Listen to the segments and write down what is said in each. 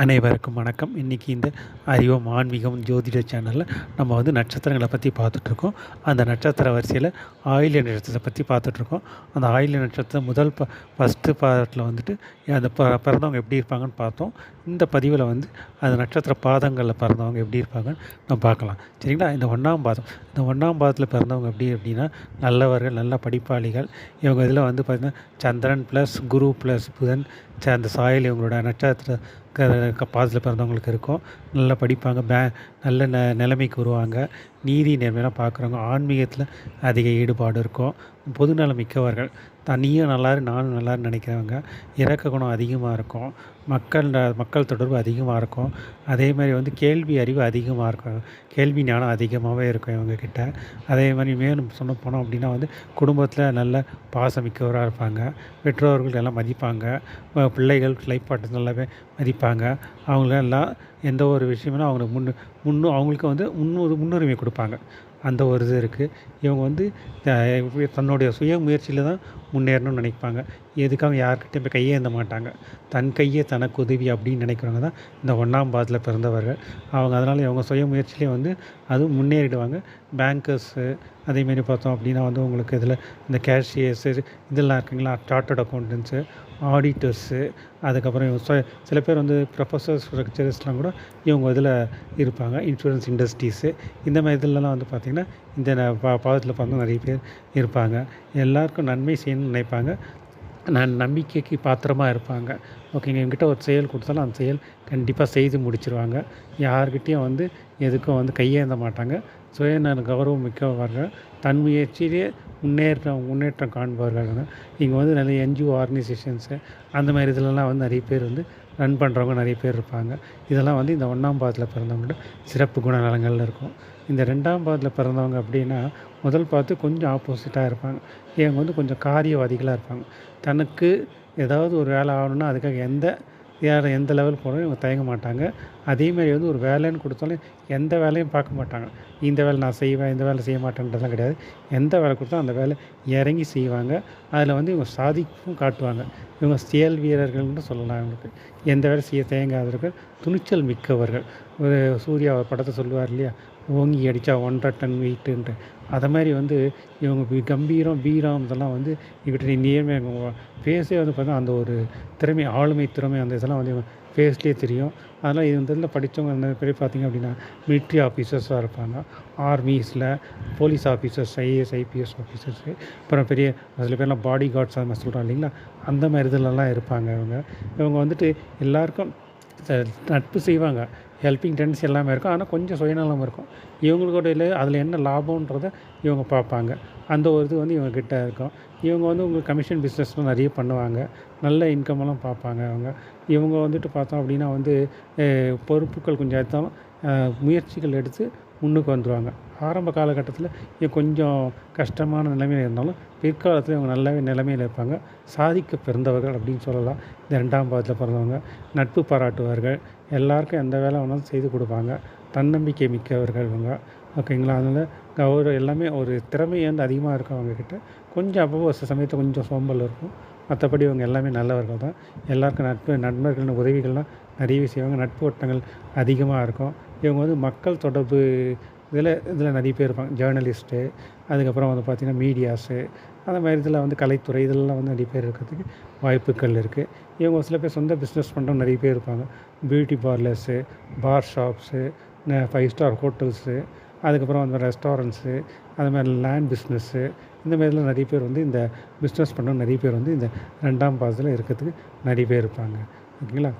அனைவருக்கும் வணக்கம். இன்றைக்கி இந்த அறிவோம் ஆன்மீகம் ஜோதிட சேனலில் நம்ம வந்து நட்சத்திரங்களை பற்றி பார்த்துட்ருக்கோம். அந்த நட்சத்திர வரிசையில் ஆயில்ய நட்சத்திரத்தை பற்றி பார்த்துட்ருக்கோம். அந்த ஆயில்ய நட்சத்திரம் முதல் ஃபஸ்ட்டு பார்ட்டில் வந்துட்டு அந்த பிறந்தவங்க எப்படி இருப்பாங்கன்னு பார்த்தோம். இந்த பதிவில் வந்து அந்த நட்சத்திர பாதங்களில் பிறந்தவங்க எப்படி இருப்பாங்கன்னு நம்ம பார்க்கலாம். சரிங்களா? இந்த ஒன்றாம் பாதத்தில் பிறந்தவங்க அப்படின்னா நல்லவர்கள், நல்ல படிப்பாளிகள். இவங்க இதில் வந்து பார்த்திங்கன்னா சந்திரன் ப்ளஸ் குரு ப்ளஸ் புதன் அந்த சாயல் இவங்களோட நட்சத்திர பாதத்தில் பிறந்தவங்களுக்கு இருக்கும். நல்லா படிப்பாங்க, நல்ல நிலைமைக்கு வருவாங்க, நீதி நேர்மையெல்லாம் பார்க்குறவங்க, ஆன்மீகத்தில் அதிக ஈடுபாடு இருக்கும், பொதுநலம் மிக்கவர்கள், தனியும் நல்லாரு நானும் நல்லாருன்னு நினைக்கிறவங்க, இரக்க குணம் அதிகமாக இருக்கும், மக்கள் தொடர்பு அதிகமாக இருக்கும். அதே மாதிரி வந்து கேள்வி அறிவு அதிகமாக இருக்கும், கேள்வி ஞானம் அதிகமாகவே இருக்கும் இவங்கக்கிட்ட. அதே மாதிரி மேலும் சொல்ல போனோம் அப்படின்னா வந்து குடும்பத்தில் நல்ல பாசமிக்கவராக இருப்பாங்க, பெற்றோர்கள் எல்லாம் மதிப்பாங்க, பிள்ளைகள் லைஃப் நல்லாவே மதிப்பாங்க. அவங்களெல்லாம் எந்த ஒரு விஷயம்னா அவங்களுக்கு அவங்களுக்கு வந்து முன்னுரிமை கொடுப்பாங்க. அந்த ஒரு இது இருக்குது. இவங்க வந்து தன்னுடைய சுய முயற்சியில் தான் முன்னேறணும்னு நினைப்பாங்க. எதுக்காக யார்கிட்டையும் போய் கையேந்த மாட்டாங்க. தன் கையே தனக்கு உதவி அப்படின்னு நினைக்கிறவங்க தான் இந்த ஒன்றாம் பாதத்தில் பிறந்தவர்கள். அதனால் இவங்க சுய முயற்சியிலே வந்து அதுவும் முன்னேறிடுவாங்க. பேங்கர்ஸு அதேமாரி பார்த்தோம் அப்படின்னா வந்து உங்களுக்கு இதில் இந்த கேஷியர்ஸு இதெல்லாம் இருக்குங்களா, சார்ட்டர்ட் அக்கௌண்டன்ஸு, ஆடிட்டர்ஸு, அதுக்கப்புறம் சில பேர் வந்து ப்ரொஃபஸர்ஸ், லெக்சரர்ஸ்லாம் கூட இவங்க இதில் இருப்பாங்க. இன்சூரன்ஸ் இண்டஸ்ட்ரீஸு இந்த மாதிரி இதிலலாம் வந்து பார்த்திங்கன்னா இந்த பாதத்தில் பிறந்து நிறைய பேர் இருப்பாங்க. எல்லாருக்கும் நன்மை செய்யணும்னு நினைப்பாங்க, நம்பிக்கைக்கு பாத்திரமாக இருப்பாங்க. ஓகேங்க. இவங்ககிட்ட ஒரு செயல் கொடுத்தாலும் அந்த செயல் கண்டிப்பாக செய்து முடிச்சிருவாங்க. யார்கிட்டையும் வந்து எதுக்கும் வந்து கையேந்த மாட்டாங்க. கௌரவம் மிக்கவர்கள், தன் முயற்சியிலே முன்னேற்றம் காண்பவர்கள். இங்கே வந்து நிறைய என்ஜிஓ ஆர்கனைசேஷன்ஸு அந்த மாதிரி இதிலலாம் வந்து நிறைய பேர் வந்து ரன் பண்ணுறவங்க நிறைய பேர் இருப்பாங்க. இதெல்லாம் வந்து இந்த ஒன்றாம் பாதத்தில் பிறந்தவங்கள்ட்ட சிறப்பு குணநலங்கள் இருக்கும். இந்த 2ஆம் பாதத்தில் பிறந்தவங்க அப்படின்னா முதல் பார்த்து கொஞ்சம் ஆப்போசிட்டாக இருப்பாங்க. இவங்க வந்து கொஞ்சம் காரியவாதிகளாக இருப்பாங்க. தனக்கு ஏதாவது ஒரு வேலை ஆகணுன்னா அதுக்காக எந்த லெவல் போனாலும் இவங்க தயங்க மாட்டாங்க. அதேமாதிரி வந்து ஒரு வேலைன்னு கொடுத்தாலும் எந்த வேலையும் பார்க்க மாட்டாங்க. இந்த வேலை நான் செய்வேன், இந்த வேலை செய்ய மாட்டேன்றதெல்லாம் கிடையாது. எந்த வேலை கொடுத்தாலும் அந்த வேலை இறங்கி செய்வாங்க. அதில் வந்து இவங்க சாதிப்பும் காட்டுவாங்க. இவங்க செயல் வீரர்கள்னு சொல்லலாம். இவங்களுக்கு எந்த வேலை செய்ய தயங்காதவர்கள், துணிச்சல் மிக்கவர்கள். ஒரு சூர்யா படத்தை சொல்லுவார் இல்லையா, ஓங்கி அடித்தா 1.5 டன் வெயிட்டுன்ட்டு. அதை மாதிரி வந்து இவங்க கம்பீரம், வீரம் இதெல்லாம் வந்து இவர்கிட்ட நேர்மையாக ஃபேஸே வந்து பார்த்தா அந்த ஒரு திறமை, ஆளுமை திறமை அந்த இதெல்லாம் வந்து ஃபேஸ்லேயே தெரியும். அதனால் இந்த இதில் படித்தவங்க நிறைய பேர் பார்த்திங்க அப்படின்னா மிலிட்ரி ஆஃபீஸர்ஸாக இருப்பாங்க, ஆர்மிஸில் police officers, IAS IPS officers, அப்புறம் சில பேர்லாம் பாடி கார்ட்ஸ் அது மாதிரி சொல்கிறாங்க இல்லைங்களா, அந்த மாதிரி இதிலெல்லாம் இருப்பாங்க. இவங்க வந்துட்டு எல்லாருக்கும் நட்பு செய்வாங்க, ஹெல்பிங் டென்டன்சி எல்லாமே இருக்கும். ஆனால் கொஞ்சம் சுயநலம் இருக்கும். இவங்களுடைய அதில் என்ன லாபம்ன்றதை இவங்க பார்ப்பாங்க. அந்த ஒரு இது வந்து இவங்கக்கிட்ட இருக்கும். இவங்க வந்து உங்களுக்கு கமிஷன் பிஸ்னஸ்லாம் நிறைய பண்ணுவாங்க, நல்ல இன்கமெல்லாம் பார்ப்பாங்க. இவங்க வந்துட்டு பார்த்தோம் அப்படின்னா வந்து பொறுப்புகள் கொஞ்சம் எடுத்தாலும் முயற்சிகள் எடுத்து முன்னுக்கு வந்துடுவாங்க. ஆரம்ப காலகட்டத்தில் கொஞ்சம் கஷ்டமான நிலைமையில் இருந்தாலும் பிற்காலத்தில் இவங்க நல்லாவே நிலைமையில் இருப்பாங்க. சாதிக்க பிறந்தவர்கள் அப்படின்னு சொல்லலாம். இந்த 2ஆம் பாதத்தில் பிறந்தவங்க நட்பு பாராட்டுவார்கள், எல்லாருக்கும் எந்த வேலை வேணாலும் செய்து கொடுப்பாங்க, தன்னம்பிக்கை மிக்கவர்கள் இவங்க. ஓகேங்களா? அதனால் எல்லாமே ஒரு திறமை வந்து அதிகமாக இருக்கும் அவங்கக்கிட்ட. கொஞ்சம் அப்போ சமயத்தில் கொஞ்சம் சோம்பல் இருக்கும். மற்றபடி இவங்க எல்லாமே நல்லவர்கள் தான். எல்லாருக்கும் நண்பர்கள் உதவிகள்லாம் நிறையவே செய்வாங்க. நட்பு வட்டங்கள் அதிகமாக இருக்கும். இவங்க வந்து மக்கள் தொடர்பு இதில் நிறைய பேர் இருப்பாங்க. ஜேர்னலிஸ்ட்டு, அதுக்கப்புறம் வந்து பார்த்திங்கன்னா மீடியாஸு, அந்த மாதிரி இதில் வந்து கலைத்துறை இதெல்லாம் வந்து நிறைய பேர் இருக்கிறதுக்கு வாய்ப்புகள் இருக்குது. இவங்க சில பேர் சொந்த பிஸ்னஸ் பண்ணுறவங்க நிறைய பேர் இருப்பாங்க. பியூட்டி பார்லர்ஸு, பார் ஷாப்ஸு, 5 ஸ்டார் ஹோட்டல்ஸு, அதுக்கப்புறம் வந்து ரெஸ்டாரண்ட்ஸு, அது மாதிரி லேண்ட் பிஸ்னஸ்ஸு, இந்த மாதிரிலாம் நிறைய பேர் வந்து இந்த பிஸ்னஸ் பண்ணுறவங்க நிறைய பேர் வந்து இந்த 2ஆம் பாதத்தில் இருக்கிறதுக்கு நிறைய பேர் இருப்பாங்க. ஓகேங்களா?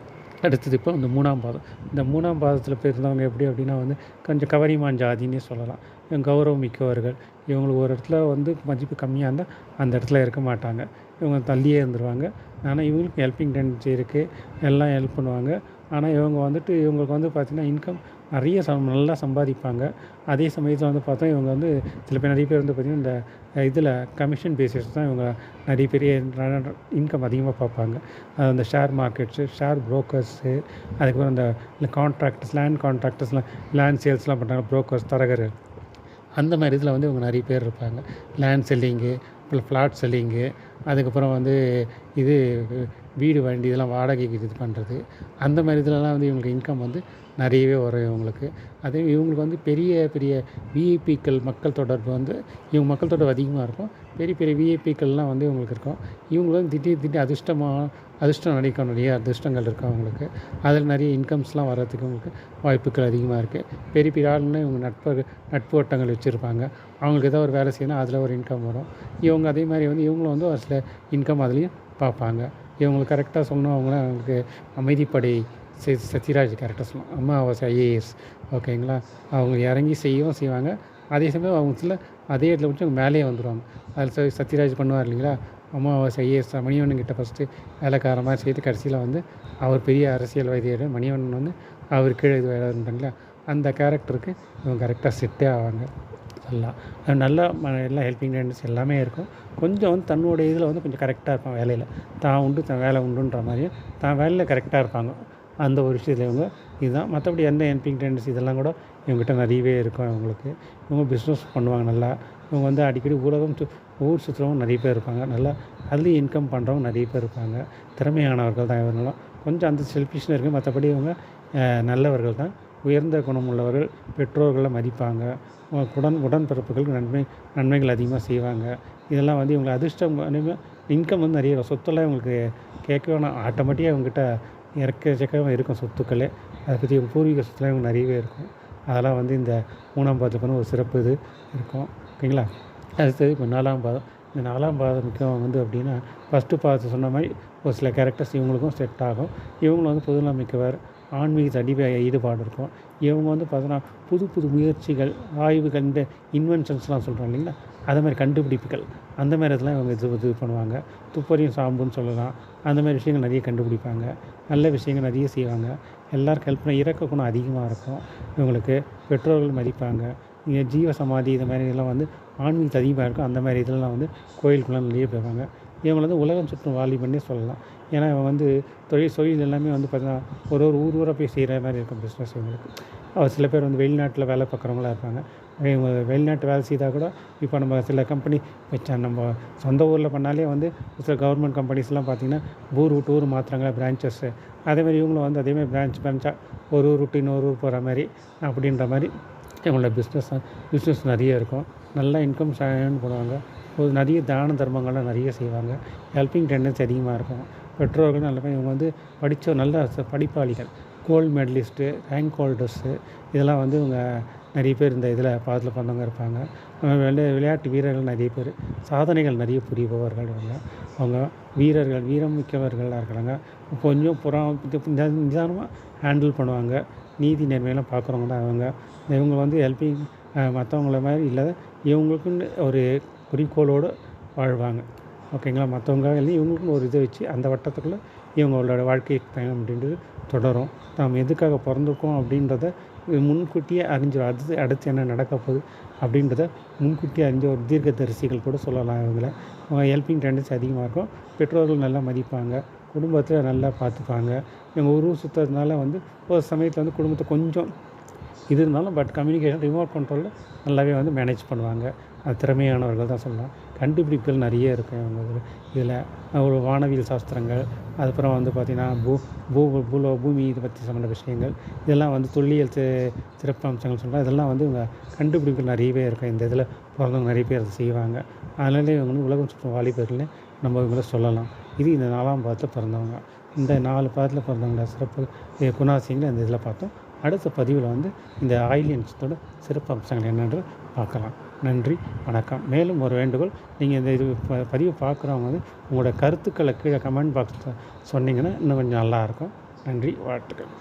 அடுத்தது இப்போ இந்த 3ஆம் பாதம். இந்த 3ஆம் பாதத்தில் பிறந்தவங்க எப்படி அப்படின்னா வந்து கொஞ்சம் கவரிமான் ஜாதின்னே சொல்லலாம். கௌரவம் மிக்கவர்கள். இவங்களுக்கு ஒரு இடத்துல வந்து மதிப்பு கம்மியாக இருந்தால் அந்த இடத்துல இருக்க மாட்டாங்க. இவங்க தள்ளியே இருந்துருவாங்க. ஆனால் இவங்களுக்கு ஹெல்பிங் டெண்டன்சி இருக்குது, எல்லாம் ஹெல்ப் பண்ணுவாங்க. ஆனால் இவங்களுக்கு வந்து பார்த்திங்கன்னா இன்கம் நிறைய நல்லா சம்பாதிப்பாங்க. அதே சமயத்தில் வந்து பார்த்தா இவங்க வந்து நிறைய பேர் வந்து பார்த்திங்கன்னா இந்த இதில் கமிஷன் பேசிஸ் தான் இவங்க நிறைய பெரிய இன்கம் அதிகமாக பார்ப்பாங்க. அந்த ஷேர் மார்க்கெட்ஸு, ஷேர் புரோக்கர்ஸு, அதுக்கப்புறம் இந்த கான்ட்ராக்டர்ஸ், லேண்ட் கான்ட்ராக்டர்ஸ்லாம், லேண்ட் சேல்ஸ்லாம் பண்ணுறாங்க, புரோக்கர்ஸ், தரகர்கள், அந்த மாதிரி இதில் வந்து இவங்க நிறைய பேர் இருப்பாங்க. லேண்ட் செல்லிங்கு, ஃப்ளாட் செல்லிங்கு, அதுக்கப்புறம் வந்து இது வீடு வண்டி இதெல்லாம் வாடகைக்கு இது பண்ணுறது, அந்த மாதிரி இதுலலாம் வந்து இவங்களுக்கு இன்கம் வந்து நிறையவே வரும் இவங்களுக்கு. அதே இவங்களுக்கு வந்து பெரிய பெரிய விஐபிக்கள் மக்கள் தொடர்பு வந்து இவங்க மக்கள் தொடர்பு அதிகமாக இருக்கும். பெரிய பெரிய விஐபிக்கள்லாம் வந்து இவங்களுக்கு இருக்கும். இவங்களுக்கு வந்து திடீர் அதிர்ஷ்டம் நினைக்கும், நிறைய அதிர்ஷ்டங்கள் இருக்கும் அவங்களுக்கு. அதில் நிறைய இன்கம்ஸ்லாம் வர்றதுக்கு உங்களுக்கு வாய்ப்புகள் அதிகமாக இருக்குது. பெரிய பெரிய ஆளுங்கன்னா இவங்க நட்பு வட்டங்கள் வச்சுருப்பாங்க. அவங்களுக்கு ஏதோ ஒரு வேலை செய்யணும், அதில் ஒரு இன்கம் வரும். இவங்க அதே மாதிரி வந்து இவங்களும் வந்து ஒரு சில இன்கம் அதுலேயும் பார்ப்பாங்க. இவங்களுக்கு கரெக்டாக சொன்னோம். அவங்களுக்கு அமைதிப்படை சத்யராஜ் கரெக்டாக சொல்லணும். அமாவாசை ஐஏஎஸ் ஓகேங்களா. அவங்க இறங்கி செய்வாங்க. அதே சமயம் அவங்க சில அதே இடத்துல வச்சு அவங்க மேலேயே வந்துடுவாங்க. அதில் சத்யராஜ் பண்ணுவார் இல்லைங்களா, அமாவாசை ஐஏஎஸ் மணிவண்ணன் கிட்ட ஃபஸ்ட்டு வேலைக்கார மாதிரி செய்து கடைசியில் வந்து அவர் பெரிய அரசியல்வாதியோட மணிவண்ணன் வந்து அவர் கீழே இது வேலைன்றீங்களா, அந்த கேரக்டருக்கு இவங்க கரெக்டாக செட்டே ஆவாங்க. நல்லா எல்லா ஹெல்பிங் ஹேண்ட்ஸ் எல்லாமே இருக்கும். கொஞ்சம் வந்து தன்னுடைய இதில் வந்து கொஞ்சம் கரெக்டாக இருப்பாங்க வேலையில். தான் உண்டு தன் வேலை உண்டுன்ற மாதிரியும் தான் வேலையில் கரெக்டாக இருப்பாங்க. அந்த ஒரு விஷயத்தில் இவங்க இதுதான். மற்றபடி எந்த ஹெல்பிங் ஹேண்ட்ஸ் இதெல்லாம் கூட இவங்ககிட்ட நிறையவே இருக்கும். இவங்க பிஸ்னஸ் பண்ணுவாங்க நல்லா. இவங்க வந்து அடிக்கடி ஊர் சுற்றுறவங்க நிறைய பேர் இருப்பாங்க. நல்லா அதுலேயும் இன்கம் பண்ணுறவங்க நிறைய பேர் இருப்பாங்க. திறமையானவர்கள் தான் இவங்களும். கொஞ்சம் அந்த செல்ஃபிஷ்னு இருக்குது. மற்றபடி இவங்க நல்லவர்கள் தான். உயர்ந்த குணமுள்ளவர்கள், பெற்றோர்களை மதிப்பாங்க. உடன்பிறப்புகளுக்கு நன்மைகள் அதிகமாக செய்வாங்க. இதெல்லாம் வந்து இவங்களுக்கு அதிர்ஷ்டம். இன்கம் வந்து நிறைய சொத்தெல்லாம் இவங்களுக்கு கேட்கவே வேணாம், ஆட்டோமேட்டிக்காக இவங்ககிட்ட இறக்கச்சக்கமாக இருக்கும் சொத்துக்களே. அதை பற்றி பூர்வீக சொத்துலாம் இவங்க நிறையவே இருக்கும். அதெல்லாம் வந்து இந்த 3ஆம் பாதத்துக்கு வந்து ஒரு சிறப்பு இது இருக்கும். ஓகேங்களா. அடுத்தது இப்போ 4ஆம் பாதம். இந்த 4ஆம் பாதம் முக்கியம் வந்து அப்படின்னா, ஃபஸ்ட்டு பாதத்தை சொன்ன மாதிரி ஒரு சில கேரக்டர்ஸ் இவங்களுக்கும் செட் ஆகும். இவங்களும் வந்து பொதுநலம் மிக்கவர், ஆன்மீக ஈடுபாடு இருக்கும். இவங்க வந்து பார்த்தோன்னா புது முயற்சிகள், ஆய்வுகள், இந்த இன்வென்ஷன்ஸ்லாம் சொல்கிறோம் இல்லைங்களா, அது மாதிரி கண்டுபிடிப்புகள், அந்த மாதிரி இதெல்லாம் இவங்க இது பண்ணுவாங்க. துப்பறியும் சாம்புன்னு சொல்லலாம். அந்த மாதிரி விஷயங்கள் நிறைய கண்டுபிடிப்பாங்க. நல்ல விஷயங்கள் நிறைய செய்வாங்க. எல்லாருக்கும் ஹெல்ப் பண்ண இறக்க குணம் அதிகமாக இருக்கும் இவங்களுக்கு. பெற்றோர்கள் மதிப்பாங்க. இங்கே ஜீவ சமாதி இது மாதிரி இதெல்லாம் வந்து ஆன்மீகத்தை அதிகமாக இருக்கும். அந்த மாதிரி இதெல்லாம் வந்து கோயிலுக்குள்ளே நிறைய போவாங்க. இவங்களை வந்து உலகம் சுற்றும் வாலிபன்னே சொல்லலாம். ஏன்னா இவங்க வந்து தொழில் எல்லாமே வந்து பார்த்தீங்கன்னா ஒரு ஊராக போய் செய்கிற மாதிரி இருக்கும் பிஸ்னஸ் இவங்களுக்கு. சில பேர் வந்து வெளிநாட்டில் வேலை பார்க்குறவங்களாம் இருப்பாங்க. இவங்க வெளிநாட்டு வேலை செய்தால் கூட இப்போ நம்ம சில கம்பெனி நம்ம சொந்த ஊரில் பண்ணாலே வந்து சில கவர்மெண்ட் கம்பெனிஸ்லாம் பார்த்திங்கன்னா ஊர் விட்டு ஊர் மாற்றுறாங்களா பிரான்ச்சஸ்ஸு. அதேமாதிரி இவங்களும் வந்து அதேமாதிரி பிரான்ச்சாக ஒரு ஊர் விட்டு இன்னொரு ஊர் போகிற மாதிரி அப்படின்ற மாதிரி இவங்களோட பிஸ்னஸ் நிறைய இருக்கும். நல்லா இன்கம் பண்ணுவாங்க. நிறைய தான தர்மங்கள்லாம் நிறைய செய்வாங்க. ஹெல்பிங் டெண்டன்சி அதிகமாக இருக்கும். பெற்றோர்கள் நல்ல இவங்க வந்து படித்த நல்ல படிப்பாளிகள், கோல்டு மெடலிஸ்ட்டு, ரேங்க் ஹோல்டர்ஸு, இதெல்லாம் வந்து இவங்க நிறைய பேர் இந்த இதில் பாதத்தில் பண்ணவங்க இருப்பாங்க. விளையாட்டு வீரர்கள் நிறைய பேர், சாதனைகள் நிறைய புரிபவர்கள் அவங்க வீரம் மிக்கவர்களாக இருக்கிறாங்க. கொஞ்சம் நிதானமாக ஹேண்டில் பண்ணுவாங்க. நீதி நேர்மையெல்லாம் பார்க்குறவங்க தான் இவங்க வந்து ஹெல்பிங் மற்றவங்கள மாதிரி இல்லாத இவங்களுக்குன்னு ஒரு குறிக்கோளோடு வாழ்வாங்க. ஓகேங்களா. மற்றவங்க இல்லை, இவங்களுக்குன்னு ஒரு இதை வச்சு அந்த வட்டத்துக்குள்ளே இவங்களோட வாழ்க்கை பயணம் அப்படின்றது தொடரும். நாம் எதுக்காக பிறந்திருக்கோம் அப்படின்றத முன்கூட்டியே அறிஞ்சிடும். அடுத்து என்ன நடக்க போகுது அப்படின்றத முன்கூட்டியே அறிஞ்ச ஒரு தீர்க்கதரிசிகள் கூட சொல்லலாம். இவங்களை ஹெல்பிங் டெண்டன்சி அதிகமாக இருக்கும். பெற்றோர்கள் நல்லா மதிப்பாங்க. குடும்பத்தில் நல்லா பார்த்துப்பாங்க. இவங்க ஊர் சுற்றுறதுனால வந்து ஒரு சமயத்தில் வந்து குடும்பத்தை கொஞ்சம் இது இருந்தாலும் கம்யூனிகேஷன் ரிமோட் கண்ட்ரோலில் நல்லாவே வந்து மேனேஜ் பண்ணுவாங்க. அது திறமையானவர்கள் தான் சொல்லலாம். கண்டுபிடிப்புகள் நிறைய இருக்கும் இவங்க இதில் ஒரு வானவியல் சாஸ்திரங்கள், அதுக்கப்புறம் வந்து பார்த்திங்கன்னா பூமி இதை பற்றி சம்மந்த விஷயங்கள், இதெல்லாம் வந்து தொல்லியல் சிறப்பு அம்சங்கள் சொல்கிறாங்க. இதெல்லாம் வந்து இவங்க கண்டுபிடிப்புகள் நிறையவே இருக்கும். இந்த இதில் பிறந்தவங்க நிறைய பேர் அதை செய்வாங்க. அதனாலே இவங்க வந்து உலகம் சுற்றும் வாலிபர்களே நம்ம இவங்கள சொல்லலாம். இது இந்த 4ஆம் பாதத்தில் பிறந்தவங்க. இந்த 4 பாதத்தில் பிறந்தவங்கள சிறப்பு குணாசியங்களை இந்த இதில் பார்த்தோம். அடுத்த பதிவில் வந்து இந்த ஆயிலியன்ஸோட சிறப்பு அம்சங்கள் என்னென்று பார்க்கலாம். நன்றி, வணக்கம். மேலும் ஒரு வேண்டுகோள், நீங்கள் இந்த இது பதிவு பார்க்குறவங்க வந்து உங்களோட கருத்துக்களை கீழே கமெண்ட் பாக்ஸில் சொன்னீங்கன்னா இன்னும் கொஞ்சம் நல்லாயிருக்கும். நன்றி, வாழ்த்துக்கள்.